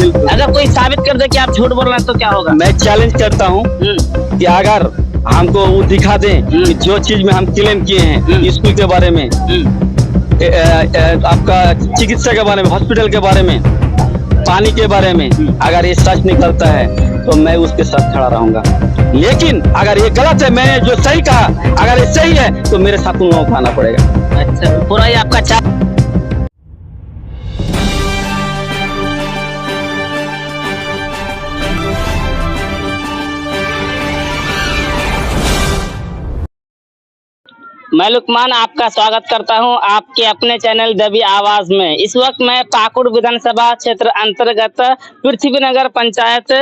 अगर कोई साबित कर दे कि आप झूठ बोल रहे हैं तो क्या होगा? मैं चैलेंज करता हूँ कि अगर हमको वो दिखा दें कि जो चीज में हम क्लेम किए हैं स्कूल के बारे में, आपका चिकित्सा के बारे में, हॉस्पिटल के बारे में, पानी के बारे में, अगर ये सच निकलता है तो मैं उसके साथ खड़ा रहूंगा। लेकिन अगर ये गलत है, मैंने जो सही कहा अगर ये सही है तो मेरे साथ उन लोगों को आना पड़ेगा। अच्छा, पूरा ये आपका मैं लुकमान आपका स्वागत करता हूं आपके अपने चैनल दबी आवाज में। इस वक्त मैं पाकुड़ विधानसभा क्षेत्र अंतर्गत पृथ्वीनगर पंचायत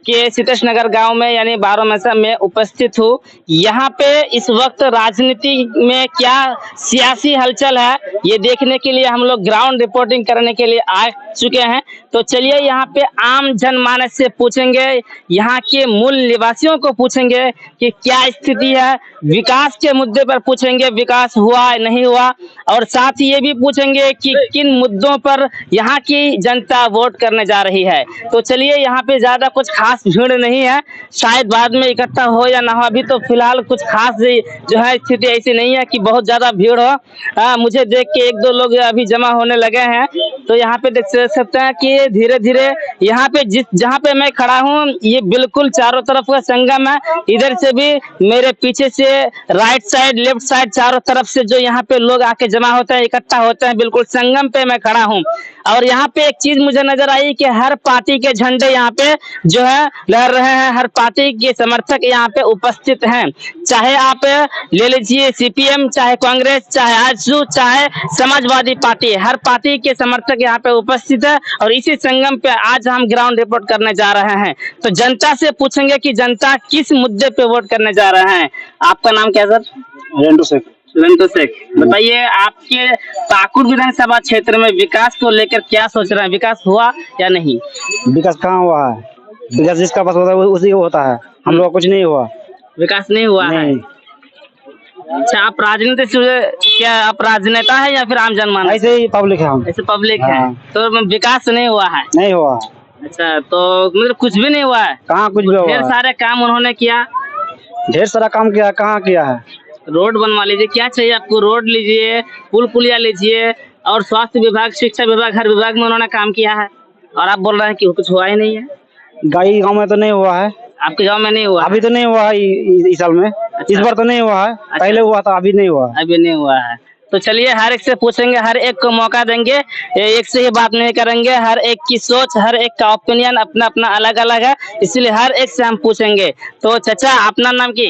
के सीतेश नगर गांव में यानी बारोमैसा में उपस्थित हूं। यहां पे इस वक्त राजनीति में क्या सियासी हलचल है ये देखने के लिए हम लोग ग्राउंड रिपोर्टिंग करने के लिए आ चुके हैं। तो चलिए यहाँ पे आम जनमानस से पूछेंगे, यहाँ के मूल निवासियों को पूछेंगे कि क्या स्थिति है, विकास के मुद्दे पर पूछेंगे विकास हुआ नहीं हुआ, और साथ ही ये भी पूछेंगे कि किन मुद्दों पर यहाँ की जनता वोट करने जा रही है। तो चलिए, यहाँ पे ज्यादा कुछ खास भीड़ नहीं है, शायद बाद में इकट्ठा हो या ना हो, अभी तो फिलहाल कुछ खास जो है स्थिति ऐसी नहीं है कि बहुत ज्यादा भीड़ हो। मुझे देख के एक दो लोग अभी जमा होने लगे हैं। तो यहाँ पे देख सकते हैं कि धीरे धीरे यहाँ पे जहाँ पे मैं खड़ा हूँ ये बिल्कुल चारों तरफ का संगम है। इधर से भी, मेरे पीछे से राइट साइड, लेफ्ट साइड, चारों तरफ से जो यहाँ पे लोग आके जमा होते हैं, इकट्ठा होते हैं, बिल्कुल संगम पे मैं खड़ा हूँ। और यहाँ पे एक चीज मुझे नजर आई कि हर पार्टी के झंडे यहाँ पे जो है लहर रहे हैं, हर पार्टी के समर्थक यहाँ पे उपस्थित हैं। चाहे आप ले लीजिए सीपीएम, चाहे कांग्रेस, चाहे आजसू, चाहे समाजवादी पार्टी, हर पार्टी के समर्थक यहाँ पे उपस्थित है। और इसी संगम पे आज हम ग्राउंड रिपोर्ट करने जा रहे हैं। तो जनता से पूछेंगे कि जनता किस मुद्दे पे वोट करने जा रहे हैं। आपका नाम क्या सर? रेंटू शेख। रेंटू शेख, बताइए आपके पाकुड़ विधानसभा क्षेत्र में विकास को लेकर क्या सोच रहे हैं, विकास हुआ या नहीं? विकास कहाँ हुआ है? विकास जिसका पास होता है उसी को होता है, हम लोग कुछ नहीं हुआ। विकास नहीं हुआ है। अच्छा, आप राजनीति से क्या, आप राजनेता है या फिर आम जनमानस? ऐसे ही पब्लिक है हम। ऐसे पब्लिक है, तो विकास नहीं हुआ है? नहीं हुआ। अच्छा, तो मतलब कुछ भी नहीं हुआ है? कहाँ कुछ भी हुआ? ढेर सारे काम उन्होंने किया। ढेर सारा काम किया, कहाँ किया है? रोड बनवा लीजिए, क्या चाहिए आपको? रोड लीजिए, पुल पुलिया लीजिए, और स्वास्थ्य विभाग, शिक्षा विभाग, हर विभाग में उन्होंने काम किया है। और आप बोल रहे हैं कि कुछ हुआ ही नहीं है। गाई गांव में तो नहीं हुआ है। आपके गांव में नहीं हुआ? अभी तो नहीं हुआ है इस साल में। अच्छा। इस बार तो नहीं हुआ है। अच्छा। पहले हुआ था, अभी नहीं हुआ। अभी नहीं हुआ है। तो चलिए, हर एक से पूछेंगे, हर एक को मौका देंगे, एक से ही बात नहीं करेंगे। हर एक की सोच, हर एक का ओपिनियन अपना अपना अलग अलग है, इसलिए हर एक से हम पूछेंगे। तो चाचा, अपना नाम की?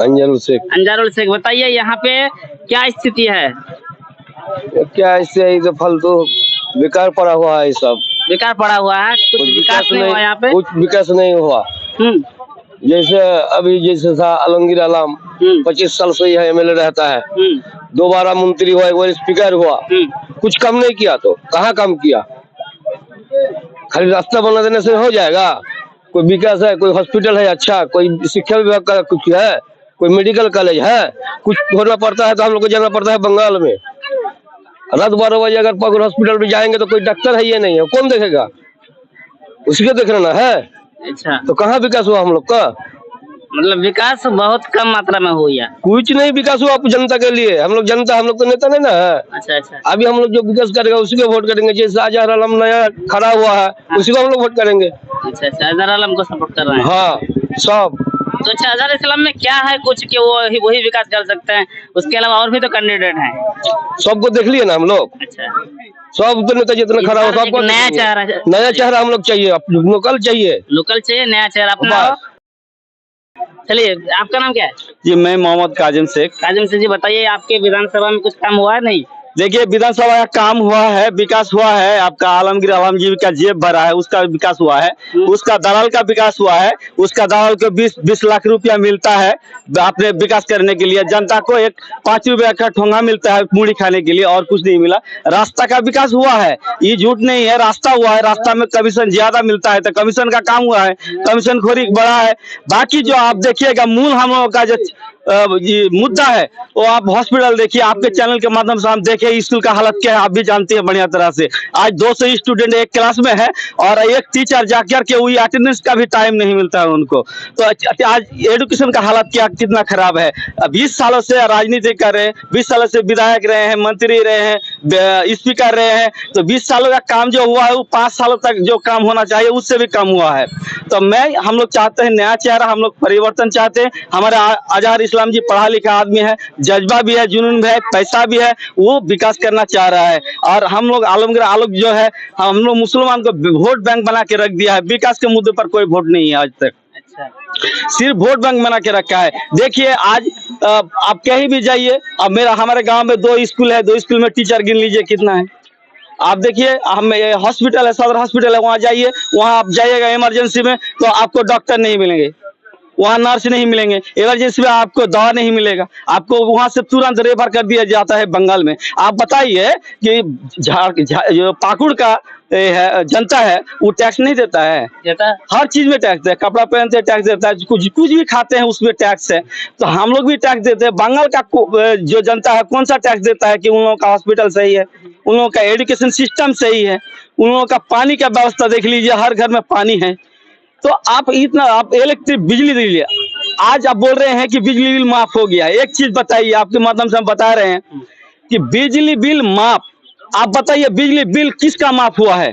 अंजारुल शेख। अंजारुल शेख, बताइए यहाँ पे क्या स्थिति है? क्या इससे फालतू बेकार पड़ा हुआ है, सब बेकार पड़ा हुआ है, कुछ विकास नहीं हुआ यहाँ पे। कुछ विकास नहीं हुआ। जैसे अभी जैसे था आलमगीर आलम 25 साल से यह एमएलए रहता है, दोबारा मंत्री हुआ, एक बार स्पीकर हुआ, कुछ काम नहीं किया। तो कहाँ काम किया? खाली रास्ता बना देने से हो जाएगा? कोई विकास है? कोई हॉस्पिटल है अच्छा? कोई शिक्षा विभाग का कुछ है? कोई मेडिकल कॉलेज है? कुछ होना पड़ता है तो हम लोग को जाना पड़ता है बंगाल में। रात 12 बजे अगर पाकुड़ हॉस्पिटल में जाएंगे तो कोई डॉक्टर है ये नहीं है, कौन देखेगा? उसके देखना है। अच्छा, तो कहाँ विकास हुआ हम लोग का? मतलब विकास बहुत कम मात्रा में हुआ है। कुछ नहीं विकास हुआ जनता के लिए। हम लोग जनता, हम लोग तो नेता नहीं ना है। अच्छा अच्छा। अभी हम लोग जो विकास करेगा उसी को वोट करेंगे। जैसे अजहर आलम नया खड़ा हुआ है, उसी को हम लोग वोट करेंगे। अच्छा अच्छा, अजहर आलम को सपोर्ट कर रहे हैं? हाँ, सब। तो अच्छा, अजहर इस्लाम में क्या है कुछ कि वो वही विकास कर सकते हैं? उसके अलावा और भी तो कैंडिडेट हैं। सबको देख लिए ना हम लोग। अच्छा, सब तो नेता जितना खड़ा हो, सबको नया चेहरा हम लोग चाहिए, लोकल चाहिए, लोकल चाहिए, नया चेहरा अपना। चलिए, आपका नाम क्या है? जी, मैं मोहम्मद काजिम शेख। काजिम शेख जी, बताइए आपके विधानसभा में कुछ काम हुआ है नहीं? देखिए, विधानसभा का काम हुआ है, विकास हुआ है। आपका आलमगीर आलम जी का जेब भरा है, उसका विकास हुआ है। उसका दलाल का विकास हुआ है। उसका दलाल को 20 लाख रुपया मिलता है अपने विकास करने के लिए। जनता को एक 5 रुपया का ठोंगा मिलता है मूढ़ी खाने के लिए, और कुछ नहीं मिला। रास्ता का विकास हुआ है, ये झूठ नहीं है। रास्ता हुआ है, रास्ता में कमीशन ज्यादा मिलता है तो कमीशन का काम हुआ है, कमीशन खोरी बड़ा है। बाकी जो आप देखिएगा, मूल हम लोगों का जो ये मुद्दा है वो आप हॉस्पिटल देखिए, आपके चैनल के माध्यम से हम देखे स्कूल का हालत क्या है, आप भी जानते हैं बढ़िया तरह से। आज 200 स्टूडेंट एक क्लास में है और एक टीचर जाकर के वही अटेंडेंस का भी टाइम नहीं मिलता है उनको। तो आज एजुकेशन का हालत क्या कितना खराब है। 20 सालों से राजनीति कर रहे हैं, 20 सालों से विधायक रहे हैं, मंत्री रहे हैं, स्पीकर रहे हैं, तो 20 सालों का काम जो हुआ है वो 5 सालों तक जो काम होना चाहिए उससे भी कम हुआ है। तो हम लोग चाहते हैं नया चेहरा, हम लोग परिवर्तन चाहते हैं। हमारे अजहर इस्लाम जी पढ़ा लिखा आदमी है, जज्बा भी है, जुनून भी है, पैसा भी है, वो विकास करना चाह रहा है। और हम लोग आलमगीर आलोक जो है, हम लोग मुसलमान को वोट बैंक बना के रख दिया है, विकास के मुद्दे पर कोई वोट नहीं है आज तक। सिर्फ वोट बैंक बना के रखा है। देखिए आज आप कहीं भी जाइए, अब हमारे गांव में 2 स्कूल है, 2 स्कूल में टीचर गिन लीजिए कितना है। आप देखिए हम हॉस्पिटल है, सदर हॉस्पिटल है, वहाँ जाइए, वहाँ आप जाइएगा इमरजेंसी में तो आपको डॉक्टर नहीं मिलेंगे, वहाँ नर्स नहीं मिलेंगे, इमरजेंसी में आपको दवा नहीं मिलेगा, आपको वहाँ से तुरंत रेफर कर दिया जाता है बंगाल में। आप बताइए कि जो पाकुड़ का जनता है वो टैक्स नहीं देता है? हर चीज में टैक्स है, कपड़ा पहनते टैक्स देता है, कुछ भी खाते हैं उसमें टैक्स है। तो हम लोग भी टैक्स देते हैं। बंगाल का जो जनता है कौन सा टैक्स देता है कि उन लोगों का हॉस्पिटल सही है, उन लोगों का एजुकेशन सिस्टम सही है, उन लोगों का पानी का व्यवस्था देख लीजिए, हर घर में पानी है। तो आप इलेक्ट्रिक बिजली दीजिए, आज आप बोल रहे हैं कि बिजली बिल माफ हो गया। एक चीज बताइए, आपके माध्यम से हम बता रहे हैं कि बिजली बिल माफ, आप बताइए बिजली बिल किसका माफ हुआ है?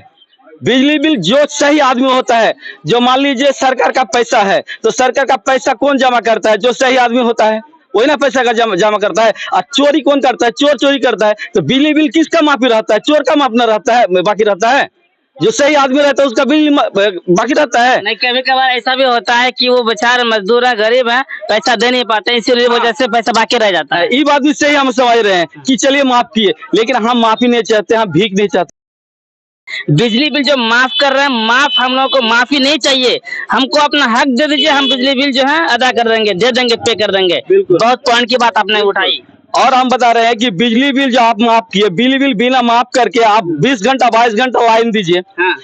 बिजली बिल जो सही आदमी होता है, जो मान लीजिए सरकार का पैसा है, तो सरकार का पैसा कौन जमा करता है? जो सही आदमी होता है वही ना पैसा का जमा करता है। और चोरी कौन करता है? चोर चोरी करता है। तो बिजली बिल किसका माफी रहता है? चोर का माफ न रहता है, बाकी रहता है। जो सही आदमी रहता है उसका बिल बाकी रहता है। नहीं, कभी कभार ऐसा भी होता है कि वो बेचारे मजदूर है, गरीब है, पैसा दे नहीं पाते, इसीलिए वजह से पैसा बाकी रह जाता है। ये बात भी सही हम समझ रहे हैं कि चलिए माफ किए, लेकिन हम माफी नहीं चाहते, हम भीख नहीं चाहते। बिजली बिल जो माफ कर रहे हैं, माफ हम लोगों को माफी नहीं चाहिए, हमको अपना हक दे दीजिए, हम बिजली बिल जो है अदा कर देंगे, दे देंगे, पे कर देंगे। बहुत पॉइंट की बात आपने उठाई। और हम बता रहे हैं कि बिजली बिल जो आप माफ किए, बिजली बिल बिना माफ करके आप 20 घंटा 22 घंटा लाइन दीजिए।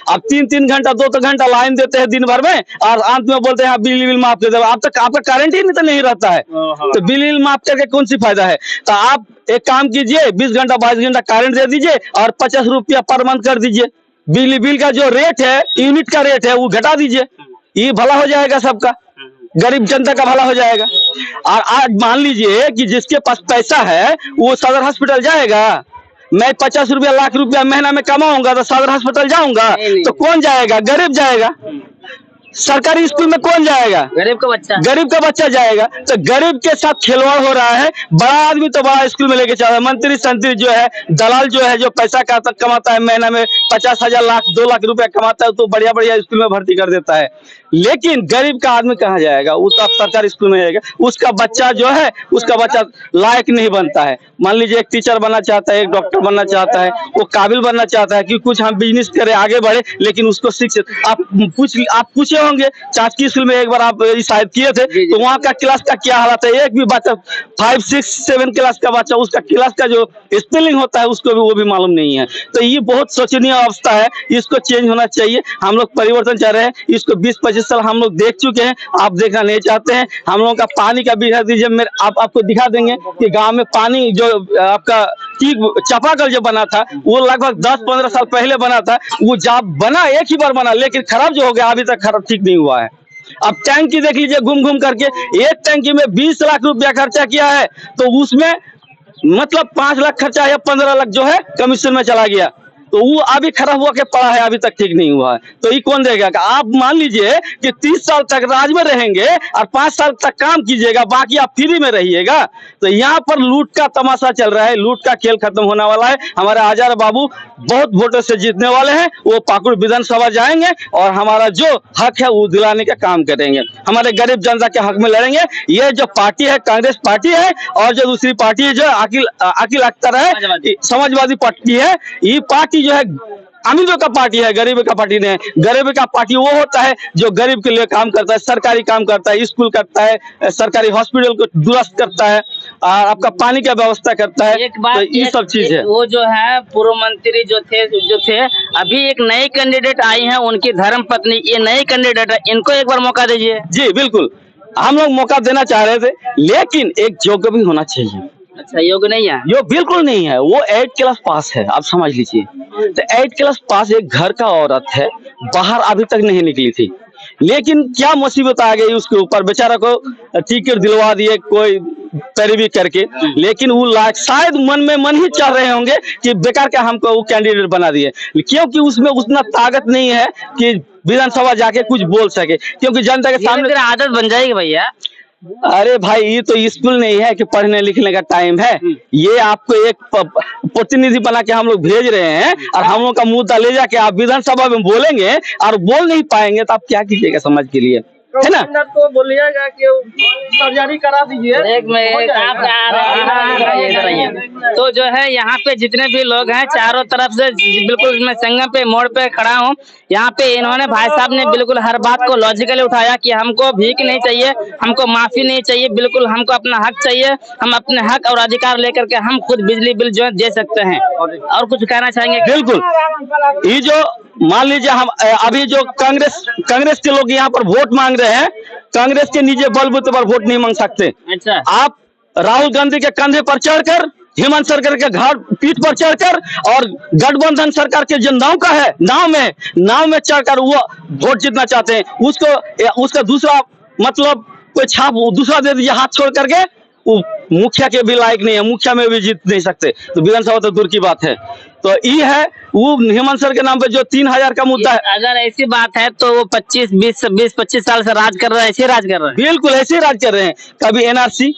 आप 3-3 घंटा 2-2 घंटा लाइन देते हैं दिन भर में, और अंत में बोलते हैं आप बिजली बिल माफ कर दे। आप तक आपका करंट ही नहीं रहता है, तो बिजली बिल माफ करके कौन सी फायदा है? तो आप एक काम कीजिए, 20 घंटा 22 घंटा करंट दे दीजिए और 50 रुपया पर मंथ कर दीजिए। बिजली बिल का जो रेट है, यूनिट का रेट है, वो घटा दीजिए। ये भला हो जाएगा, सबका गरीब जनता का भला हो जाएगा। और आज मान लीजिए कि जिसके पास पैसा है वो सदर हॉस्पिटल जाएगा। मैं 50 रुपया लाख रुपया महीना में कमाऊंगा तो सदर हॉस्पिटल जाऊंगा, तो कौन जाएगा? गरीब जाएगा। सरकारी स्कूल में कौन जाएगा? गरीब का बच्चा जाएगा। तो गरीब के साथ खिलवाड़ हो रहा है। बड़ा आदमी तो बड़ा स्कूल में लेके चल रहा है, मंत्री संतरी जो है, दलाल जो है, जो पैसा कमाता है महीना में 50,000 लाख 2 लाख रुपया कमाता है, तो बढ़िया बढ़िया स्कूल में भर्ती कर देता है। लेकिन गरीब का आदमी कहाँ जाएगा? वो तो आप सरकारी स्कूल में जाएगा। उसका बच्चा जो है, उसका बच्चा लायक नहीं बनता है। मान लीजिए एक टीचर बनना चाहता है, एक डॉक्टर बनना चाहता है, वो काबिल बनना चाहता है कि कुछ हम बिजनेस करें, आगे बढ़े, लेकिन उसको शिक्षित आप पूछे होंगे, चाचकी स्कूल में एक बार आप शायद किए थे, तो वहाँ का क्लास का क्या हालत है? एक भी बच्चा 5, 6, 7 क्लास का बच्चा, उसका क्लास का जो स्पेलिंग होता है उसको भी वो भी मालूम नहीं है। तो ये बहुत शोचनीय अवस्था है, इसको चेंज होना चाहिए। हम लोग परिवर्तन चाह रहे हैं, इसको 20-25 साल हम लोग देख चुके हैं, आप देखना नहीं चाहते हैं। हम लोगों का पानी का बिजनेस दीजिए, आपको दिखा देंगे कि गाँव में पानी जो आपका चापाकल जो बना था वो लगभग 10-15 साल पहले बना था। वो जब बना एक ही बार बना, लेकिन खराब जो हो गया अभी तक खराब ठीक नहीं हुआ है। अब टैंकी देख लीजिए, घूम घूम करके एक टैंकी में 20 लाख रुपया खर्चा किया है, तो उसमें मतलब 5 लाख खर्चा या 15 लाख जो है कमीशन में चला गया, तो वो अभी खराब हुआ के पड़ा है, अभी तक ठीक नहीं हुआ है। तो ये कौन देगा? आप मान लीजिए कि 30 साल तक राज में रहेंगे और 5 साल तक काम कीजिएगा, बाकी आप फ्री में रहिएगा। तो यहाँ पर लूट का तमाशा चल रहा है, लूट का खेल खत्म होने वाला है। हमारे आजाद बाबू बहुत वोटों से जीतने वाले हैं, वो पाकुड़ विधानसभा जाएंगे और हमारा जो हक है वो दिलाने का काम करेंगे, हमारे गरीब जनता के हक में लड़ेंगे। ये जो पार्टी है कांग्रेस पार्टी है, और जो दूसरी पार्टी है जो अकील अख्तर है, समाजवादी पार्टी है, ये पार्टी जो है अमीरों का पार्टी है, गरीब का पार्टी नहीं है। गरीब का पार्टी वो होता है जो गरीब के लिए काम करता है, सरकारी काम करता है, स्कूल करता है, सरकारी हॉस्पिटल को दुरुस्त करता है, और आपका पानी का व्यवस्था करता है। एक बात, तो ये सब चीज है। वो जो है पूर्व मंत्री जो थे अभी एक नए कैंडिडेट आई हैं, उनकी धर्म पत्नी, ये नए कैंडिडेट है, इनको एक बार मौका दीजिए। जी बिल्कुल, हम लोग मौका देना चाह रहे थे, लेकिन एक योग्य भी होना चाहिए। अच्छा, योग्य नहीं है? यो बिल्कुल नहीं है, वो 8 क्लास पास है, आप समझ लीजिए। तो 8 क्लास पास एक घर का औरत है, बाहर अभी तक नहीं निकली थी, लेकिन क्या मुसीबत आ गई उसके ऊपर, बेचारा को टिकट दिलवा दिए कोई पैरवी करके, लेकिन वो शायद मन में मन ही चाह रहे होंगे कि बेकार का हमको वो कैंडिडेट बना दिए, क्योंकि उसमें उतना ताकत नहीं है कि विधानसभा जाके कुछ बोल सके, क्योंकि जनता के सामने आदत बन जाएगी भैया। अरे भाई, ये तो स्कूल नहीं है कि पढ़ने लिखने का टाइम है, ये आपको एक प्रतिनिधि बना के हम लोग भेज रहे हैं, और हम लोग का मुद्दा ले जाके आप विधानसभा में बोलेंगे और बोल नहीं पाएंगे तो आप क्या कीजिएगा समाज के लिए, है ना? तो बोलिएगा कि सर्जरी करा दीजिए। एक मिनट, आप तो जो है यहाँ पे जितने भी लोग हैं चारों तरफ से, बिल्कुल मैं संगम पे मोड़ पे खड़ा हूँ, यहाँ पे इन्होंने भाई साहब ने बिल्कुल हर बात को लॉजिकली उठाया कि हमको भीख नहीं चाहिए, हमको माफी नहीं चाहिए, बिल्कुल हमको अपना हक चाहिए, हम अपने हक और अधिकार लेकर के हम खुद बिजली बिल जो है दे सकते हैं। और कुछ कहना चाहेंगे? बिल्कुल, ये जो मान लीजिए हम अभी जो कांग्रेस के लोग यहाँ पर वोट मांग रहे हैं, कांग्रेस के निजी बलबूते पर वोट नहीं मांग सकते। अच्छा, आप राहुल गांधी के कंधे पर चढ़कर, हेमंत सरकार के घाट पीठ पर चढ़कर, और गठबंधन सरकार के जो नाव का है, नाव में चढ़कर वो वोट जीतना चाहते हैं, उसका दूसरा मतलब कोई छाप दूसरा दे दीजिए हाथ छोड़ करके, वो मुखिया के भी लायक नहीं है, मुखिया में भी जीत नहीं सकते, तो विधानसभा तो दूर की बात है। तो ये है वो हेमंत सर के नाम पे जो 3000 का मुद्दा है। अगर ऐसी बात है तो वो 25 साल से राज कर रहे हैं, ऐसे राज कर रहे हैं। बिल्कुल ऐसे राज कर रहे हैं, कभी एनआरसी,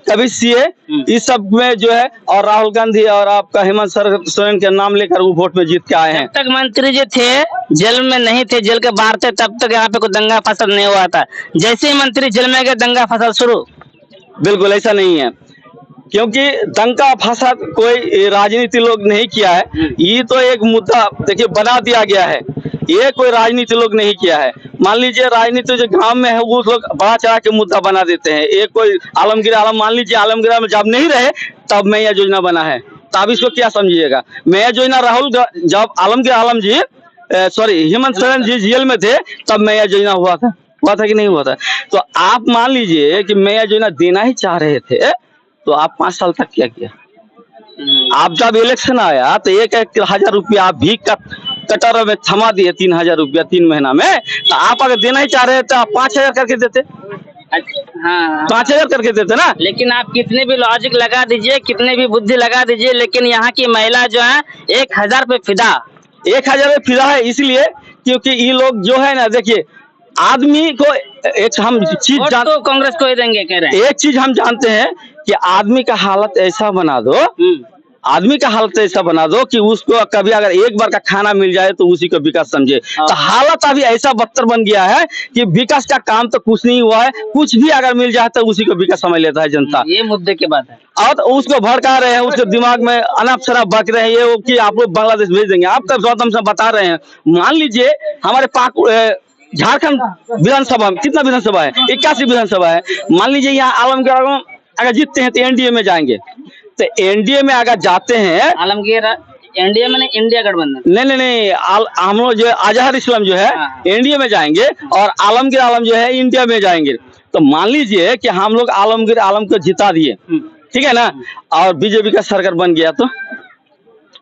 कभी सीए, इस सब में जो है, और राहुल गांधी और आपका हेमंत सोरेन के नाम लेकर वो वोट में जीत के आए हैं। जब तक मंत्री जी थे जेल में नहीं थे, जेल के बाहर थे, तब तक यहाँ पे कोई दंगा फसाद नहीं हुआ था। जैसे ही मंत्री जेल में गए, दंगा फसाद शुरू। बिल्कुल ऐसा नहीं है, क्योंकि दंगा फसाद कोई राजनीति लोग नहीं किया है, ये तो एक मुद्दा देखिए बना दिया गया है, ये कोई राजनीति लोग नहीं किया है। मान लीजिए राजनीति जो गांव में है वो लोग बड़ा चढ़ा के मुद्दा बना देते हैं, एक कोई आलमगीर आलम, मान लीजिए आलमगीर में जब नहीं रहे तब मैया योजना बना है, तो आप इसको क्या समझिएगा? मैया योजना राहुल जब आलमगीर आलम जी हेमंत सोरेन जी जेल में थे तब मैया योजना हुआ था कि नहीं हुआ था? तो आप मान लीजिए कि मैया योजना देना ही चाह रहे थे, तो आप 5 साल तक क्या किया? आप जब इलेक्शन आया तो 1,000 रुपया आप भीख का कटर में थमा दिए, 3,000 रुपया 3 महीना में, तो आप अगर देना ही चाह रहे थे तो आप 5,000 करके देते। हाँ, 5,000 करके देते ना। लेकिन आप कितने भी लॉजिक लगा दीजिए, कितने भी बुद्धि लगा दीजिए, लेकिन यहाँ की महिला जो है 1,000 पे फिदा, 1,000 पे फिदा है, इसलिए क्योंकि ये लोग जो है ना, देखिए आदमी को एक हम चीज तो कांग्रेस को ही देंगे कह रहे हैं। एक चीज हम जानते हैं कि आदमी का हालत ऐसा बना दो, आदमी का हालत ऐसा बना दो कि उसको कभी अगर एक बार का खाना मिल जाए तो उसी को विकास समझे। तो हालत अभी ऐसा बदतर बन गया है कि विकास का काम तो कुछ नहीं हुआ है, कुछ भी अगर मिल जाए तो उसी को विकास समझ लेता है जनता। ये मुद्दे की बात है, और उसको भड़का रहे हैं, उसके दिमाग में अनाप शराब बक रहे हैं, ये वो कि आप लोग बांग्लादेश भेज देंगे। आप तब गौतम से बता रहे हैं, मान लीजिए हमारे झारखंड विधानसभा में कितना विधानसभा है? 81 विधानसभा है। मान लीजिए यहाँ आलमगीर अगर जीतते हैं तो एनडीए में जाएंगे, तो एनडीए में अगर जाते हैं, आलमगीर एनडीए में नहीं, इंडिया गठबंधन नहीं, हम लोग जो अजहर इस्लाम जो है एनडीए में जाएंगे और आलमगीर आलम जो है इंडिया में जाएंगे। तो मान लीजिए कि हम लोग आलमगीर आलम को जिता दिए, ठीक है ना, और बीजेपी का सरकार बन गया, तो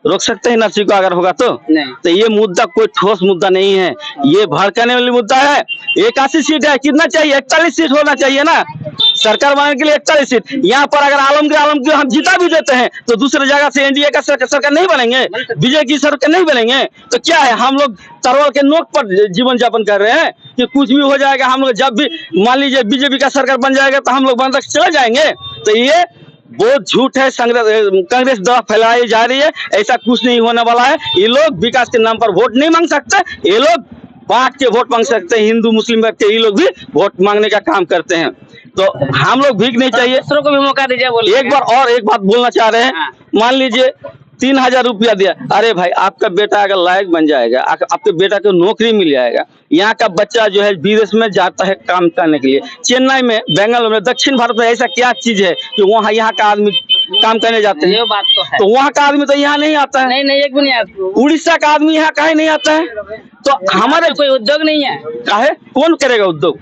रोक सकते हैं नरसी को अगर होगा तो? नहीं। तो ये मुद्दा कोई ठोस मुद्दा नहीं है, ये भड़काने वाली मुद्दा है। 81 सीट है, कितना चाहिए? 41 सीट होना चाहिए ना सरकार बनाने के लिए, 41 सीट। यहाँ पर अगर आलमगीर आलम को हम जिता भी देते हैं तो दूसरे जगह से एनडीए का सरकार नहीं बनेंगे, बीजेपी की सरकार नहीं बनेंगे। तो क्या है, हम लोग तरवार के नोक पर जीवन यापन कर रहे हैं कि कुछ भी हो जाएगा, हम लोग जब भी मान लीजिए बीजेपी का सरकार बन जाएगा तो हम लोग बन तक चले जाएंगे। तो ये बहुत झूठ है, कांग्रेस द्वारा फैलाई जा रही है, ऐसा कुछ नहीं होने वाला है। ये लोग विकास के नाम पर वोट नहीं मांग सकते, ये लोग बांट के वोट मांग सकते हैं, हिंदू मुस्लिम के ये लोग भी वोट मांगने का काम करते हैं। तो हम लोग भीख नहीं चाहिए, दूसरों को भी मौका दीजिए। बोलिए एक बार और एक बात बोलना चाह रहे हैं, मान लीजिए 3,000 रुपया दिया, अरे भाई आपका बेटा अगर लायक बन जाएगा, आपके बेटा को नौकरी मिल जाएगा, यहाँ का बच्चा जो है विदेश में जाता है काम करने के लिए, चेन्नई में, बेंगलोर में, दक्षिण भारत में ऐसा क्या चीज है कि वहाँ यहाँ का आदमी काम करने जाते हैं? ये बात तो है। तो वहाँ का आदमी तो यहाँ नहीं आता है। नहीं, एक भी नहीं आता। उड़ीसा का आदमी यहाँ काहे नहीं आता है? तो हमारे कोई उद्योग नहीं है, काहे, कौन करेगा उद्योग?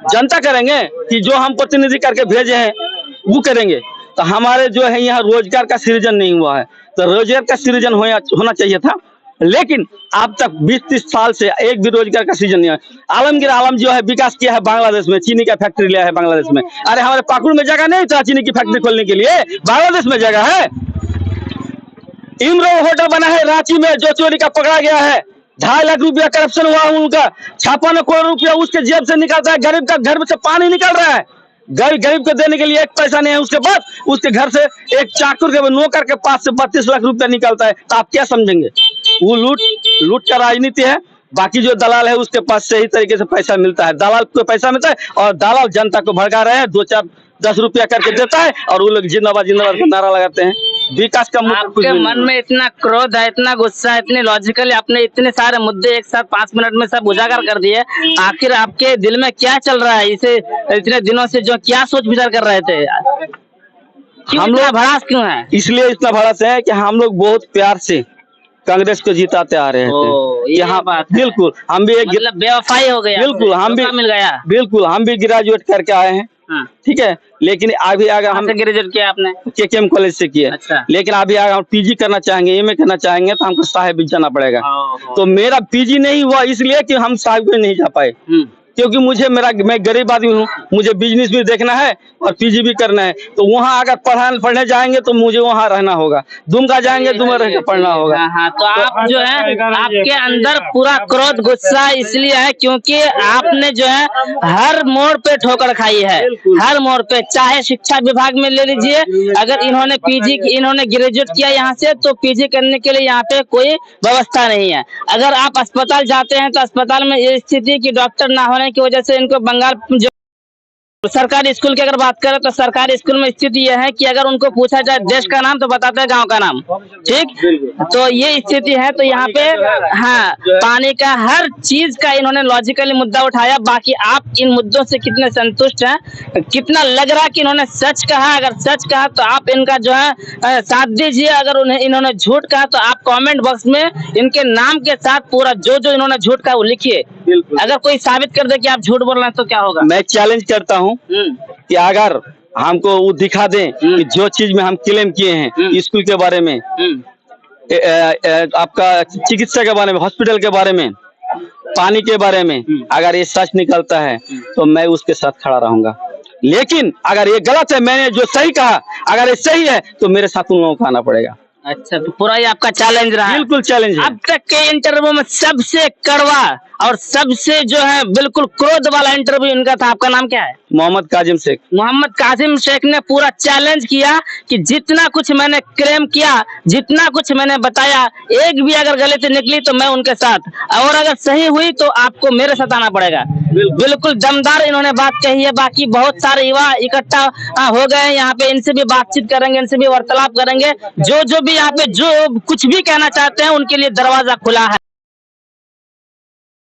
जनता करेंगे कि जो हम प्रतिनिधि करके भेजे हैं वो करेंगे। तो हमारे जो है यहाँ रोजगार का सृजन नहीं हुआ है, तो रोजगार का सृजन होना चाहिए था, लेकिन अब तक 20-30 साल से एक भी रोजगार का सृजन नहीं है। आलमगीर आलम जो है विकास किया है बांग्लादेश में, चीनी का फैक्ट्री लिया है बांग्लादेश में। अरे हमारे पाकुड़ में जगह नहीं था चीनी की फैक्ट्री खोलने के लिए, बांग्लादेश में जगह है। इमरो होटल बना है रांची में, जो चोरी का पकड़ा गया है, 2.5 लाख रुपया करप्शन हुआ उनका, 56 करोड़ रुपया उसके जेब से निकलता है, गरीब का घर में से पानी निकल रहा है, गरीब को देने के लिए एक पैसा नहीं है। उसके बाद उसके घर से एक चाकर के नौकर के पास से 32 लाख रुपया निकलता है, तो आप क्या समझेंगे? वो लूट का राजनीति है। बाकी जो दलाल है उसके पास सही तरीके से पैसा मिलता है, दलाल को पैसा मिलता है और दलाल जनता को भड़का रहे हैं, 2-4-10 रुपया करके देता है और वो लोग जिंदाबाद जिंदाबाद का नारा लगाते हैं। विकास का आपके मन में इतना क्रोध है, इतना गुस्सा है, इतने लॉजिकली आपने इतने सारे मुद्दे एक साथ 5 मिनट में सब उजागर कर दिए। आखिर आपके दिल में क्या चल रहा है? इसे इतने दिनों से जो क्या सोच विचार कर रहे थे? हम लोग भड़ास क्यों है? इसलिए इतना भड़ास है कि हम लोग बहुत प्यार से कांग्रेस को जिताते आ रहे थे। यहाँ बात बिल्कुल हम भी एक मतलब बेवफाई हो गया, बिल्कुल हम भी मिल गया, बिल्कुल हम भी ग्रेजुएट करके आए हैं। ठीक है, लेकिन अभी आगे हम ग्रेजुएट किया आपने? KKM कॉलेज से किया। अच्छा। लेकिन अभी आगे हम PG करना चाहेंगे, MA करना चाहेंगे तो हमको साहिब जाना पड़ेगा। तो मेरा PG नहीं हुआ इसलिए कि हम साहिब में नहीं जा पाए, क्योंकि मैं गरीब आदमी हूँ, मुझे बिजनेस भी देखना है और PG भी करना है। तो वहाँ अगर पढ़ने जाएंगे तो मुझे वहाँ रहना होगा, दुमका जाएंगे दुमका रह के पढ़ना होगा। हाँ, तो आप जो है आपके अंदर पूरा क्रोध गुस्सा इसलिए है क्योंकि आपने जो है हर मोड़ पे ठोकर खाई है, हर मोड़ पे। चाहे शिक्षा विभाग में ले लीजिए, अगर इन्होंने ग्रेजुएट किया यहाँ से तो PG करने के लिए यहाँ पे कोई व्यवस्था नहीं है। अगर आप अस्पताल जाते हैं तो अस्पताल में ये स्थिति की डॉक्टर ना होने की वजह से इनको बंगाल जो सरकारी स्कूल की अगर बात करें तो सरकारी स्कूल में स्थिति यह है कि अगर उनको पूछा जाए देश का नाम तो बताते हैं गांव का नाम। ठीक, तो ये स्थिति है। तो यहाँ पे हाँ, पानी का हर चीज का इन्होंने लॉजिकली मुद्दा उठाया। बाकी आप इन मुद्दों से कितने संतुष्ट हैं, कितना लग रहा है कि इन्होंने सच कहा? अगर सच कहा तो आप इनका जो है साथ दीजिए, अगर इन्होंने झूठ कहा तो आप कॉमेंट बॉक्स में इनके नाम के साथ पूरा जो इन्होंने झूठ कहा वो लिखिए। अगर कोई साबित कर दे कि आप झूठ बोल रहे हैं तो क्या होगा? मैं चैलेंज करता हूँ कि अगर हमको वो दिखा दें कि जो चीज में हम क्लेम किए हैं स्कूल के बारे में, आपका चिकित्सा के बारे में, हॉस्पिटल के बारे में, पानी के बारे में, अगर ये सच निकलता है तो मैं उसके साथ खड़ा रहूंगा। लेकिन अगर ये गलत है, मैंने जो सही कहा अगर ये सही है तो मेरे साथ उन लोगों को आना पड़ेगा। अच्छा, तो पूरा ये आपका चैलेंज रहा है? बिल्कुल चैलेंज है। अब तक के इंटरव्यू में सबसे कड़वा और सबसे जो है बिल्कुल क्रोध वाला इंटरव्यू इनका था। आपका नाम क्या है? मोहम्मद काजिम शेख। मोहम्मद काजिम शेख ने पूरा चैलेंज किया कि जितना कुछ मैंने क्लेम किया, जितना कुछ मैंने बताया, एक भी अगर गलती निकली तो मैं उनके साथ, और अगर सही हुई तो आपको मेरे साथ आना पड़ेगा। बिल्कुल दमदार इन्होंने बात कही है। बाकी बहुत सारे युवा इकट्ठा हो गए हैं यहाँ पे, इनसे भी बातचीत करेंगे, इनसे भी वार्तालाप करेंगे। जो भी यहाँ पे जो कुछ भी कहना चाहते हैं उनके लिए दरवाजा खुला है।